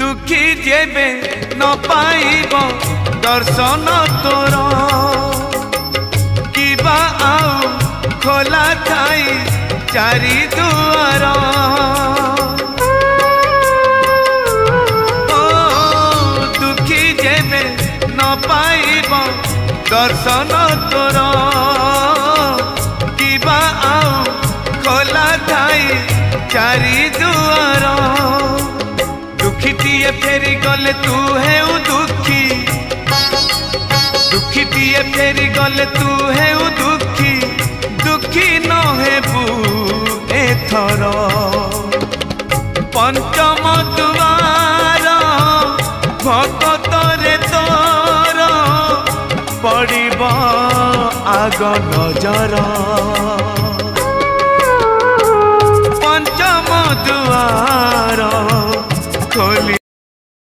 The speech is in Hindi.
दुखी जेबे न पाइब दर्शन तोर किबा आउ खोला थाई चारि दुआर ओ दुखी जेबे न पाइब दर्शन तोर किबा आउ खोला थाई चारि दुआर दुखीटीए फेरी गले तू है दुखी दुखीटीए फेरी गले तू है दुखी दुखी न हेबू एथर पंचम दुआर भगत रे तोर पड़िब आग नजर।